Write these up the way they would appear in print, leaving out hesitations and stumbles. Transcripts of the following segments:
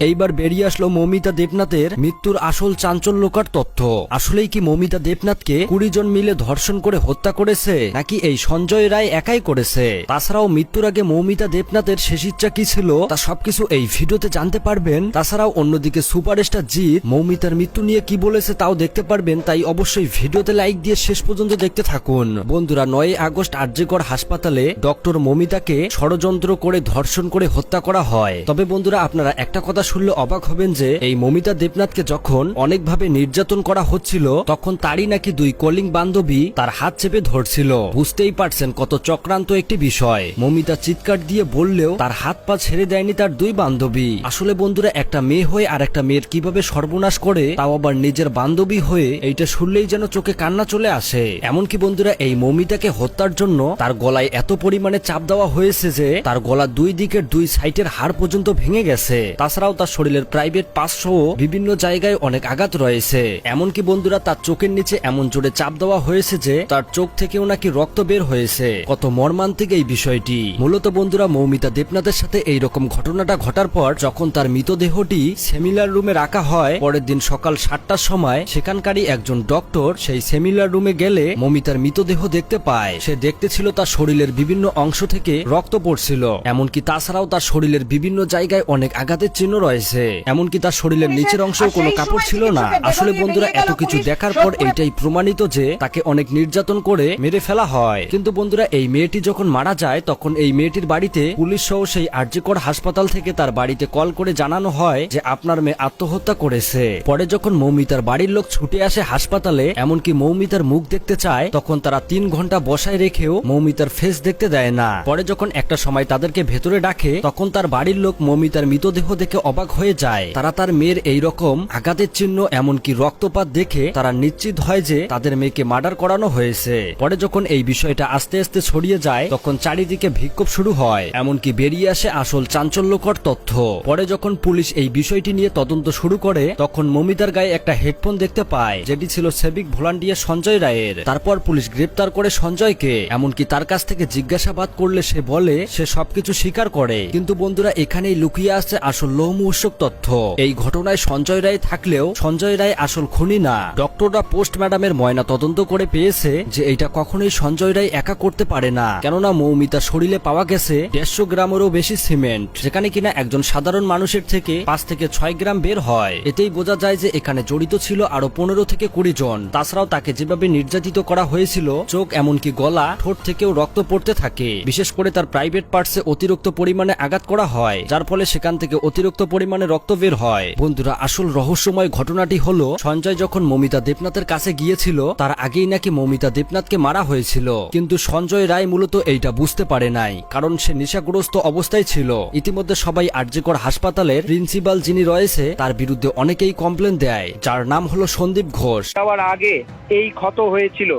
এইবার বেরিয়ে আসলো মৌমিতা দেবনাথের মৃত্যুর আসল চাঞ্চল্যকর তথ্য। আসলেই কি মৌমিতা দেবনাথকে 20 জন মিলে ধর্ষণ করে হত্যা করেছে, নাকি এই সঞ্জয় রায় একাই করেছে? তাছাড়াও মৃত্যুর আগে মৌমিতা দেবনাথের শেষ ইচ্ছা কি ছিল তা সবকিছু এই ভিডিওতে জানতে পারবেন। তাছাড়াও অন্যদিকে সুপারস্টার জিৎ মৌমিতার মৃত্যু নিয়ে কি বলেছে তাও দেখতে পারবেন, তাই অবশ্যই ভিডিওতে লাইক দিয়ে শেষ পর্যন্ত দেখতে থাকুন। বন্ধুরা, 9 আগস্ট আরজিকর হাসপাতালে ডক্টর মৌমিতাকে ষড়যন্ত্র করে ধর্ষণ করে হত্যা করা হয়। তবে বন্ধুরা, আপনারা একটা কথা শুনলে অবাক হবেন যে এই মৌমিতা দেবনাথকে যখন অনেকভাবে নির্যাতন করা হচ্ছিল তখন তারই নাকি 2 কলিং বান্ধবী তার হাত চেপে ধরছিল। বুঝতেই পারছেন কত চক্রান্ত একটি বিষয়। মৌমিতা চিৎকার দিয়ে বললেও তার হাত পা ছেড়ে দেয়নি তার 2 বান্ধবী। আসলে বন্ধুরা, একটা মেয়ে হয়ে আর একটা মেয়ের কিভাবে সর্বনাশ করে, তাও আবার নিজের বান্ধবী হয়ে, এইটা শুনলেই যেন চোখে কান্না চলে আসে। এমনকি বন্ধুরা, এই মৌমিতাকে হত্যার জন্য তার গলায় এত পরিমাণে চাপ দেওয়া হয়েছে যে তার গলা 2 দিকের 2 সাইডের হাড় পর্যন্ত ভেঙে গেছে। তাছাড়াও তার শরীরের প্রাইভেট পার্ট সহ বিভিন্ন জায়গায় অনেক আঘাত রয়েছে। এমনকি বন্ধুরা, তার চোখের নিচে এমন জোরে চাপ দেওয়া হয়েছে যে তার চোখ থেকেও নাকি রক্ত বের হয়েছে। কত মর্মান্তিক এই বিষয়টি। মূলত বন্ধুরা, মৌমিতা দেবনাথের সাথে এইরকম ঘটনাটা ঘটার পর যখন তার মৃতদেহটি সেমিনার রুমে রাখা হয়, পরের দিন সকাল 7টার সময় সেখানকারই একজন ডক্টর সেই সেমিনার রুমে গেলে মৌমিতার মৃতদেহ দেখতে পায়। সে দেখতে ছিল তার শরীরের বিভিন্ন অংশ থেকে রক্ত পড়ছিল। এমনকি তাছাড়াও তার শরীরের বিভিন্ন জায়গায় অনেক আঘাতের চিহ্ন রয়েছে। এমনকি তার শরীরের নিচের অংশেও কোনো কাপড় ছিল না। আসলে বন্ধুরা, এত কিছু দেখার পর এইটাই প্রমাণিত যে তাকে অনেক নির্যাতন করে মেরে ফেলা হয়। কিন্তু বন্ধুরা, এই মেয়েটি যখন মারা যায় তখন এই মেয়েটির বাড়িতে পুলিশ সহ সেই আরজিকর হাসপাতাল থেকে তার বাড়িতে কল করে জানানো হয় যে আপনার মেয়ে আত্মহত্যা করেছে। পরে যখন মৌমিতার বাড়ির লোক ছুটে আসে হাসপাতালে, এমনকি মৌমিতার মুখ দেখতে চায়, তখন তারা 3 ঘন্টা বসায় রেখেও মৌমিতার ফেস দেখতে দেয় না। পরে যখন একটা সময় তাদেরকে ভেতরে ডাকে তখন তার বাড়ির লোক মৌমিতার মৃতদেহ দেখে অবাক হয়ে যায়। তারা তার মেয়ের এই রকম আঘাতের চিহ্ন এমনকি রক্তপাত দেখে তারা নিশ্চিত হয় যে তাদের মেয়েকে মার্ডার করানো হয়েছে। পরে যখন এই বিষয়টা আস্তে আস্তে ছড়িয়ে যায় তখন চারিদিকে বিক্ষোভ শুরু হয়, এমনকি বেরিয়ে আসে আসল চাঞ্চল্যকর তথ্য। পরে যখন পুলিশ এই বিষয়টি নিয়ে তদন্ত শুরু করে তখন মৌমিতার গায়ে একটা হেডফোন দেখতে পায়, যেটি ছিল সিভিক ভলান্টিয়ার সঞ্জয় রায়ের। তারপর পুলিশ গ্রেপ্তার করে সঞ্জয়কে। এমনকি তার কাছ থেকে জিজ্ঞাসাবাদ করলে সে বলে সে সবকিছু স্বীকার করে। কিন্তু বন্ধুরা, এখানেই লুকিয়ে আছে আসল লোমহর্ষক তথ্য। এই ঘটনায় সঞ্জয় রায় থাকলেও সঞ্জয় রায় আসল খুনি না। ডক্টররা পোস্টম্যাডামের ময়না তদন্ত করে পেয়েছে যে এটা কখনোই সঞ্জয় রায় একা করতে পারে না। কেননা মৌমিতার শরীরে পাওয়া গেছে 150 গ্রামেরও বেশি সিমেন্ট, যেখানে কিনা একজন সাধারণ মানুষের থেকে 5 থেকে 6 গ্রাম বের হয়। এতেই বোঝা যায় যে এখানে জড়িত ছিল আরো 15 থেকে 20 জন। তাছাড়াও তাকে যেভাবে নির্যাতিত করা হয়েছিল, চোখ এমনকি গলা ঠোঁট থেকেও রক্ত পড়তে থাকে। বিশেষ করে তার প্রাইভেট পার্টসে অতিরিক্ত পরিমাণে আঘাত করা হয়, যার ফলে সেখান থেকে অতিরিক্ত পরিমাণে রক্ত বের হয়। বন্ধুরা, আসল রহস্যময় ঘটনাটি হলো সঞ্জয় যখন মৌমিতা দেবনাথের কাছে গিয়েছিল তার আগেই নাকি মৌমিতা দেবনাথকে মারা হয়েছিল। কিন্তু সঞ্জয় রায় মূলত এইটা বুঝতে পারে নাই, কারণ সে নেশাগ্রস্ত অবস্থায় ছিল। ইতিমধ্যে সবাই আরজিকর হাসপাতালের প্রিন্সিপাল যিনি রয়েছে তার বিরুদ্ধে অনেকেই কমপ্লেন দেয়, যার নাম হলো সন্দীপ ঘোষ। যাওয়ার আগে এই ক্ষত হয়েছিল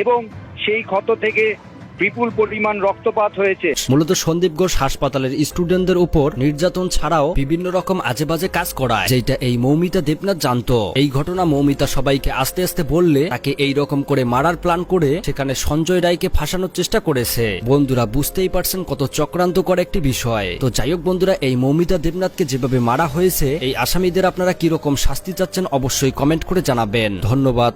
এবং সেই ক্ষত থেকে বিপুল পরিমাণ রক্তপাত হয়েছে। মূলত সন্দীপ ঘোষ হাসপাতালের স্টুডেন্টদের উপর নির্যাতন ছাড়াও বিভিন্ন রকম আজেবাজে কাজ করায়, যেটা এই মৌমিতা দেবনাথ জানতো। এই ঘটনা মৌমিতা সবাইকে আস্তে আস্তে বললে তাকে এই রকম করে মারার প্ল্যান করে সেখানে সঞ্জয় রায়কে ফাঁসানোর চেষ্টা করেছে। বন্ধুরা, বুঝতেই পারছেন কত চক্রান্তকর একটি বিষয়। তো যাই হোক বন্ধুরা, এই মৌমিতা দেবনাথকে যেভাবে মারা হয়েছে, এই আসামিদের আপনারা কিরকম শাস্তি চাচ্ছেন অবশ্যই কমেন্ট করে জানাবেন। ধন্যবাদ।